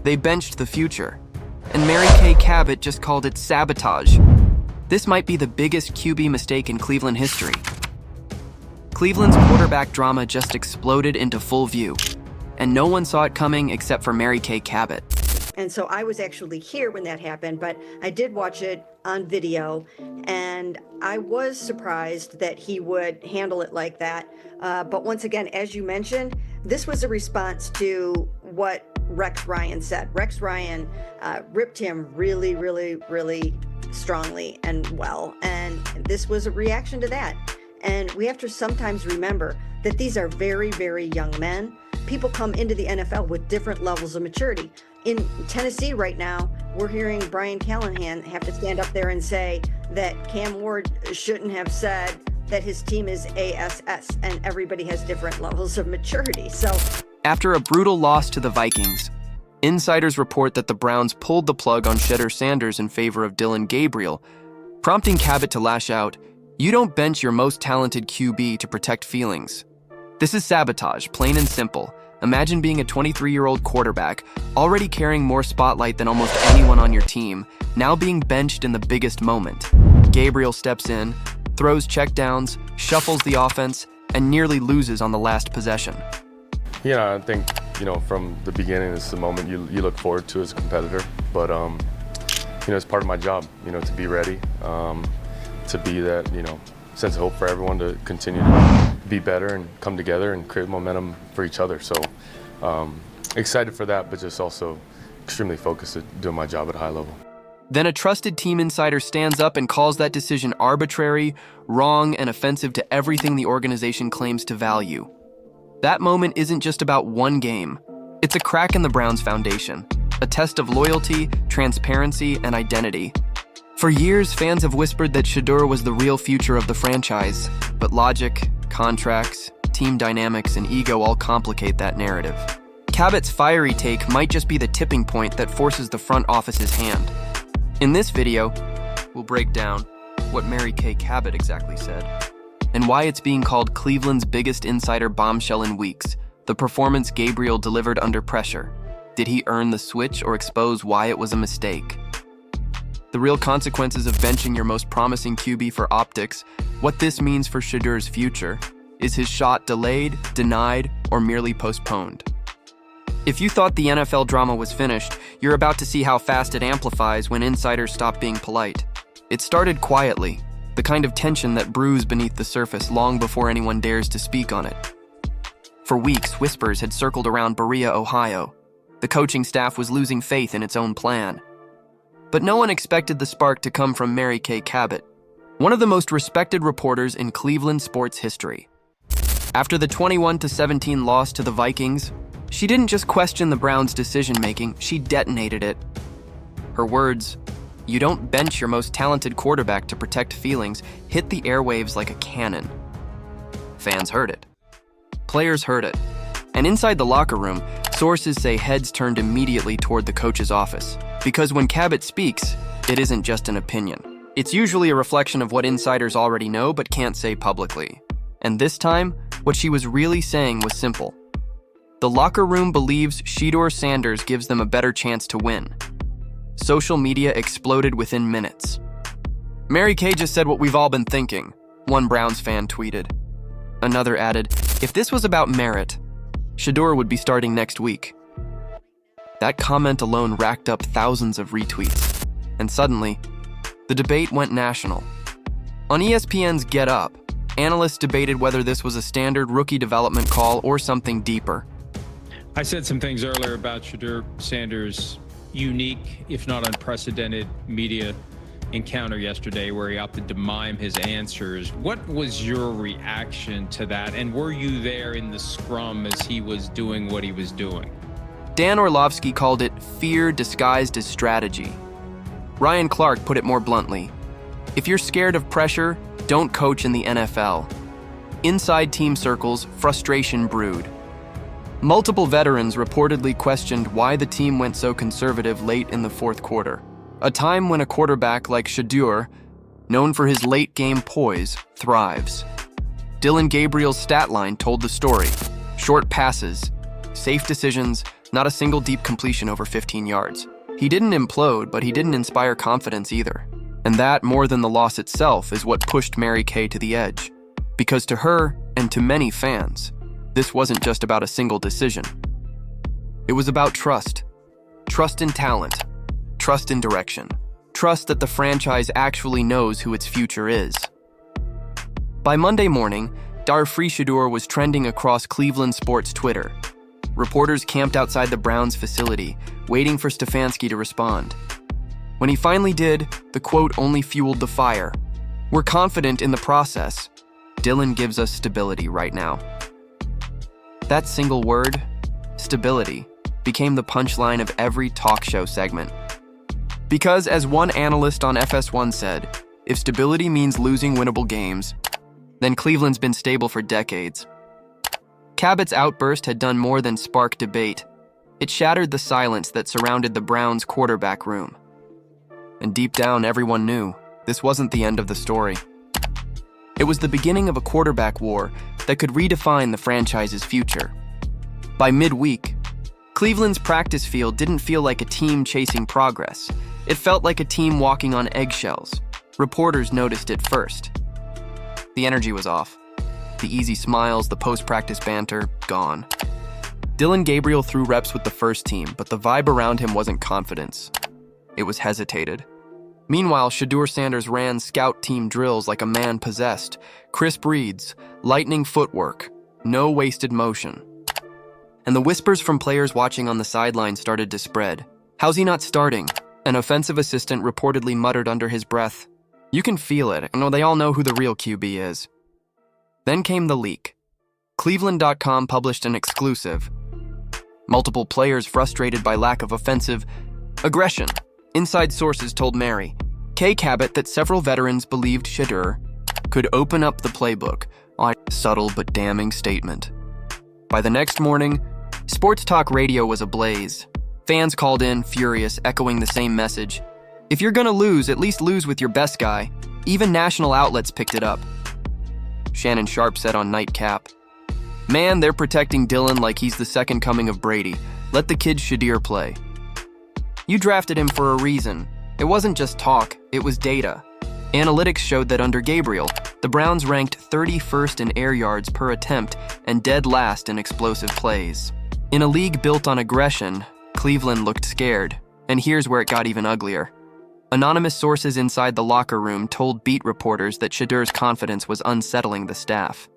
They benched the future. And Mary Kay Cabot just called it sabotage. This might be the biggest QB mistake in Cleveland history. Cleveland's quarterback drama just exploded into full view, and no one saw it coming except for Mary Kay Cabot. And so I was actually here when that happened, but I did watch it on video, and I was surprised that he would handle it like that. But once again, as you mentioned, this was a response to what Rex Ryan said. Rex Ryan ripped him really, really, really strongly and well, and this was a reaction to that. And we have to sometimes remember that these are very, very young men. People come into the NFL with different levels of maturity. In Tennessee right now, we're hearing Brian Callahan have to stand up there and say that Cam Ward shouldn't have said that his team is ASS, and everybody has different levels of maturity. So, after a brutal loss to the Vikings, insiders report that the Browns pulled the plug on Shedeur Sanders in favor of Gabriel, prompting Cabot to lash out, "You don't bench your most talented QB to protect feelings. This is sabotage, plain and simple. Imagine being a 23-year-old quarterback, already carrying more spotlight than almost anyone on your team, now being benched in the biggest moment." Gabriel steps in, throws checkdowns, shuffles the offense, and nearly loses on the last possession. Yeah, I think, from the beginning, it's the moment you look forward to as a competitor. But, it's part of my job, to be ready, to be that, sense of hope for everyone to continue to be better and come together and create momentum for each other. So excited for that, but just also extremely focused at doing my job at a high level. Then a trusted team insider stands up and calls that decision arbitrary, wrong, and offensive to everything the organization claims to value. That moment isn't just about one game. It's a crack in the Browns' foundation, a test of loyalty, transparency, and identity. For years, fans have whispered that Shedeur was the real future of the franchise, but logic, contracts, team dynamics, and ego all complicate that narrative. Cabot's fiery take might just be the tipping point that forces the front office's hand. In this video, we'll break down what Mary Kay Cabot exactly said, and why it's being called Cleveland's biggest insider bombshell in weeks, the performance Gabriel delivered under pressure. Did he earn the switch or expose why it was a mistake? The real consequences of benching your most promising QB for optics, what this means for Shedeur's future. Is his shot delayed, denied, or merely postponed? If you thought the NFL drama was finished, you're about to see how fast it amplifies when insiders stop being polite. It started quietly, the kind of tension that brews beneath the surface long before anyone dares to speak on it. For weeks, whispers had circled around Berea, Ohio. The coaching staff was losing faith in its own plan. But no one expected the spark to come from Mary Kay Cabot, one of the most respected reporters in Cleveland sports history. After the 21-17 loss to the Vikings, she didn't just question the Browns' decision-making, she detonated it. Her words, "You don't bench your most talented quarterback to protect feelings," hit the airwaves like a cannon. Fans heard it. Players heard it. And inside the locker room, sources say heads turned immediately toward the coach's office. Because when Cabot speaks, it isn't just an opinion. It's usually a reflection of what insiders already know but can't say publicly. And this time, what she was really saying was simple. The locker room believes Shedeur Sanders gives them a better chance to win. Social media exploded within minutes. "Mary Kay just said what we've all been thinking," one Browns fan tweeted. Another added, "If this was about merit, Shedeur would be starting next week." That comment alone racked up thousands of retweets. And suddenly, the debate went national. On ESPN's Get Up, analysts debated whether this was a standard rookie development call or something deeper. I said some things earlier about Shedeur Sanders' unique, if not unprecedented, media encounter yesterday where he opted to mime his answers. What was your reaction to that? And were you there in the scrum as he was doing what he was doing? Dan Orlovsky called it fear disguised as strategy. Ryan Clark put it more bluntly. If you're scared of pressure, don't coach in the NFL. Inside team circles, frustration brewed. Multiple veterans reportedly questioned why the team went so conservative late in the fourth quarter, a time when a quarterback like Shedeur, known for his late-game poise, thrives. Gabriel's stat line told the story. Short passes, safe decisions, Not a single deep completion over 15 yards. He didn't implode, but he didn't inspire confidence either. And that, more than the loss itself, is what pushed Mary Kay to the edge. Because to her, and to many fans, this wasn't just about a single decision. It was about trust. Trust in talent. Trust in direction. Trust that the franchise actually knows who its future is. By Monday morning, Shedeur was trending across Cleveland sports Twitter. Reporters camped outside the Browns facility, waiting for Stefanski to respond. When he finally did, the quote only fueled the fire. "We're confident in the process. Dylan gives us stability right now." That single word, stability, became the punchline of every talk show segment. Because, as one analyst on FS1 said, if stability means losing winnable games, then Cleveland's been stable for decades. Cabot's outburst had done more than spark debate. It shattered the silence that surrounded the Browns' quarterback room. And deep down, everyone knew this wasn't the end of the story. It was the beginning of a quarterback war that could redefine the franchise's future. By midweek, Cleveland's practice field didn't feel like a team chasing progress. It felt like a team walking on eggshells. Reporters noticed it first. The energy was off. The easy smiles, the post-practice banter, gone. Dylan Gabriel threw reps with the first team, but the vibe around him wasn't confidence. It was hesitated. Meanwhile, Shedeur Sanders ran scout team drills like a man possessed. Crisp reads, lightning footwork, no wasted motion. And the whispers from players watching on the sideline started to spread. "How's he not starting?" An offensive assistant reportedly muttered under his breath. "You can feel it. They all know who the real QB is." Then came the leak. Cleveland.com published an exclusive. Multiple players frustrated by lack of offensive aggression. Inside sources told Mary Kay Cabot that several veterans believed Shedeur could open up the playbook. A subtle but damning statement. By the next morning, sports talk radio was ablaze. Fans called in, furious, echoing the same message. "If you're gonna lose, at least lose with your best guy." Even national outlets picked it up. Shannon Sharp said on Nightcap, "Man, they're protecting Dylan like he's the second coming of Brady. Let the kid Shedeur play. You drafted him for a reason. It wasn't just talk, it was data." Analytics showed that under Gabriel, the Browns ranked 31st in air yards per attempt and dead last in explosive plays. In a league built on aggression, Cleveland looked scared, and here's where it got even uglier. Anonymous sources inside the locker room told beat reporters that Shedeur's confidence was unsettling the staff.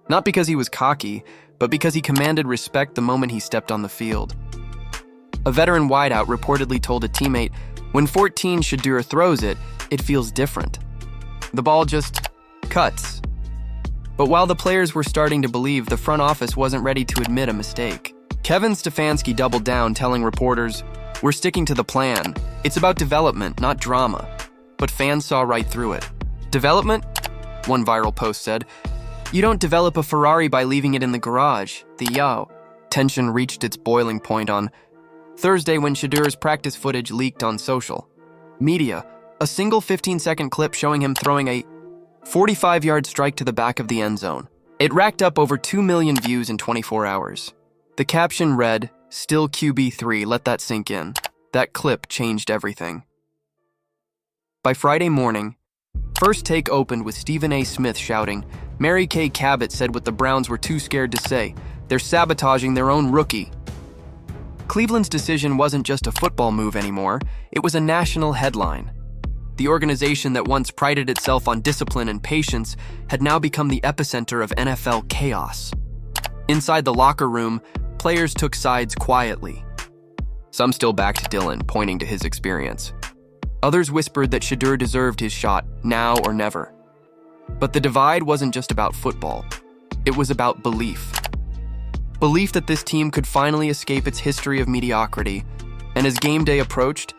Not because he was cocky, but because he commanded respect the moment he stepped on the field. A veteran wideout reportedly told a teammate, "When 14 Shedeur throws it, it feels different. The ball just cuts." But while the players were starting to believe, the front office wasn't ready to admit a mistake. Kevin Stefanski doubled down, telling reporters, "We're sticking to the plan. It's about development, not drama." But fans saw right through it. "Development?" One viral post said. "You don't develop a Ferrari by leaving it in the garage." Tension reached its boiling point on Thursday when Shedeur's practice footage leaked on social media. A single 15-second clip showing him throwing a 45-yard strike to the back of the end zone. It racked up over 2 million views in 24 hours. The caption read, "Still QB3, let that sink in." That clip changed everything. By Friday morning, First Take opened with Stephen A. Smith shouting, "Mary Kay Cabot said what the Browns were too scared to say. They're sabotaging their own rookie." Cleveland's decision wasn't just a football move anymore, it was a national headline. The organization that once prided itself on discipline and patience had now become the epicenter of NFL chaos. Inside the locker room, players took sides quietly. Some still backed Dylan, pointing to his experience. Others whispered that Shedeur deserved his shot, now or never. But the divide wasn't just about football. It was about belief. Belief that this team could finally escape its history of mediocrity. And as game day approached,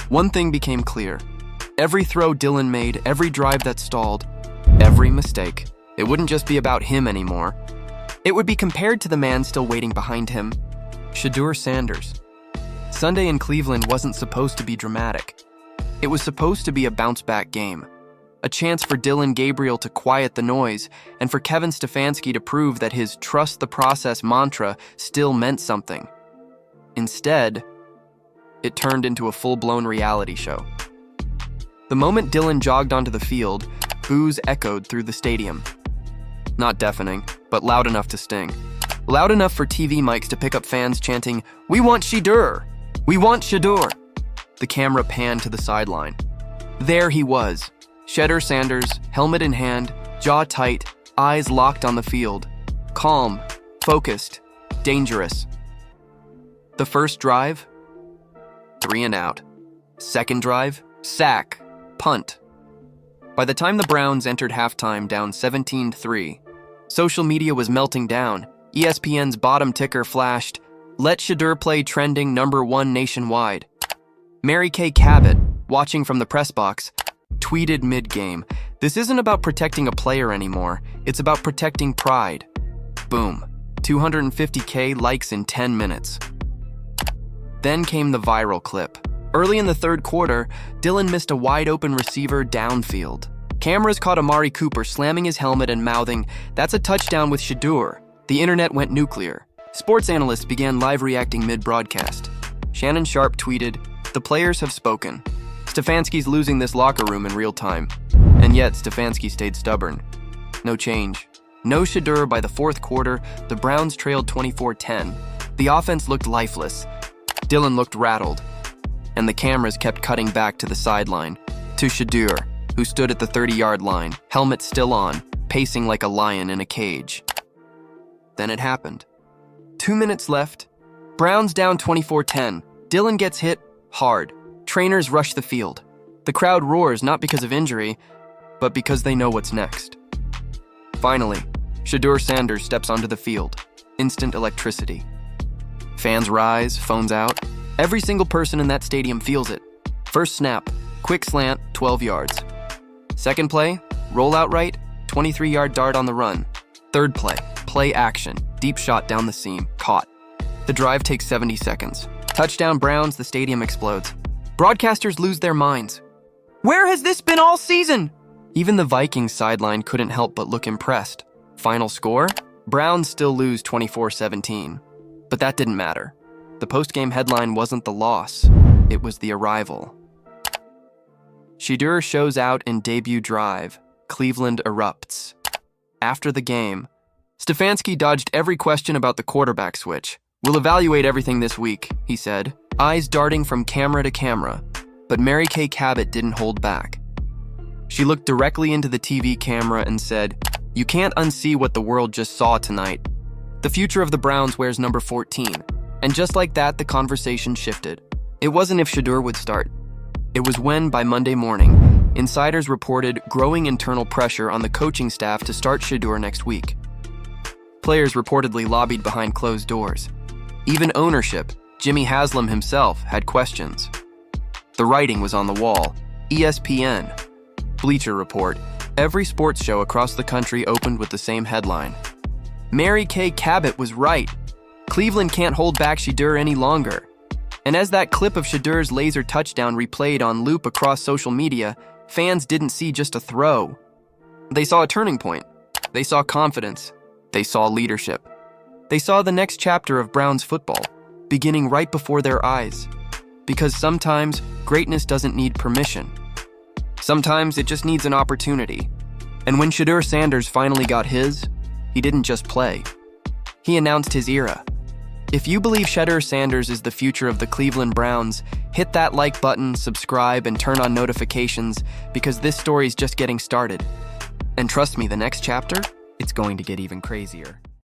one thing became clear. Every throw Dylan made, every drive that stalled, every mistake, it wouldn't just be about him anymore. It would be compared to the man still waiting behind him, Shedeur Sanders. Sunday in Cleveland wasn't supposed to be dramatic. It was supposed to be a bounce-back game. A chance for Dylan Gabriel to quiet the noise, and for Kevin Stefanski to prove that his trust the process mantra still meant something. Instead, it turned into a full-blown reality show. The moment Dylan jogged onto the field, boos echoed through the stadium. Not deafening, but loud enough to sting. Loud enough for TV mics to pick up fans chanting, "We want Shedeur! We want Shedeur!" The camera panned to the sideline. There he was, Shedeur Sanders, helmet in hand, jaw tight, eyes locked on the field. Calm, focused, dangerous. The first drive, 3 and out. Second drive, sack, punt. By the time the Browns entered halftime down 17-3, social media was melting down. ESPN's bottom ticker flashed, "Let Shedeur play trending #1 nationwide." Kay Cabot, watching from the press box, tweeted mid-game, "This isn't about protecting a player anymore, it's about protecting pride." Boom, 250K likes in 10 minutes. Then came the viral clip. Early in the third quarter, Dylan missed a wide-open receiver downfield. Cameras caught Amari Cooper slamming his helmet and mouthing, "That's a touchdown with Shedeur." The internet went nuclear. Sports analysts began live reacting mid-broadcast. Shannon Sharp tweeted, "The players have spoken. Stefanski's losing this locker room in real time." And yet, Stefanski stayed stubborn. No change. No Shedeur. By the fourth quarter, the Browns trailed 24-10. The offense looked lifeless. Dylan looked rattled. And the cameras kept cutting back to the sideline, to Shedeur, who stood at the 30-yard line, helmet still on, pacing like a lion in a cage. Then it happened. 2 minutes left. Browns down 24-10. Dylan gets hit hard. Trainers rush the field. The crowd roars not because of injury, but because they know what's next. Finally, Shedeur Sanders steps onto the field. Instant electricity. Fans rise, phones out. Every single person in that stadium feels it. First snap, quick slant, 12 yards. Second play, rollout right, 23-yard dart on the run. Third play, play action, deep shot down the seam, caught. The drive takes 70 seconds. Touchdown Browns, the stadium explodes. Broadcasters lose their minds. "Where has this been all season?" Even the Vikings sideline couldn't help but look impressed. Final score? Browns still lose 24-17. But that didn't matter. The post-game headline wasn't the loss, it was the arrival. Shedeur shows out in debut drive. Cleveland erupts. After the game, Stefanski dodged every question about the quarterback switch. "We'll evaluate everything this week," he said, eyes darting from camera to camera. But Kay Cabot didn't hold back. She looked directly into the TV camera and said, "You can't unsee what the world just saw tonight. The future of the Browns wears number 14. And just like that, the conversation shifted. It wasn't if Shedeur would start. It was when, by Monday morning, insiders reported growing internal pressure on the coaching staff to start Shedeur next week. Players reportedly lobbied behind closed doors. Even ownership, Jimmy Haslam himself, had questions. The writing was on the wall. ESPN, Bleacher Report, every sports show across the country opened with the same headline. Kay Cabot was right. Cleveland can't hold back Shedeur any longer. And as that clip of Shedeur's laser touchdown replayed on loop across social media, fans didn't see just a throw. They saw a turning point. They saw confidence. They saw leadership. They saw the next chapter of Browns football, beginning right before their eyes. Because sometimes greatness doesn't need permission. Sometimes it just needs an opportunity. And when Shedeur Sanders finally got his, he didn't just play. He announced his era. If you believe Shedeur Sanders is the future of the Cleveland Browns, hit that like button, subscribe, and turn on notifications because this story's just getting started. And trust me, the next chapter, it's going to get even crazier.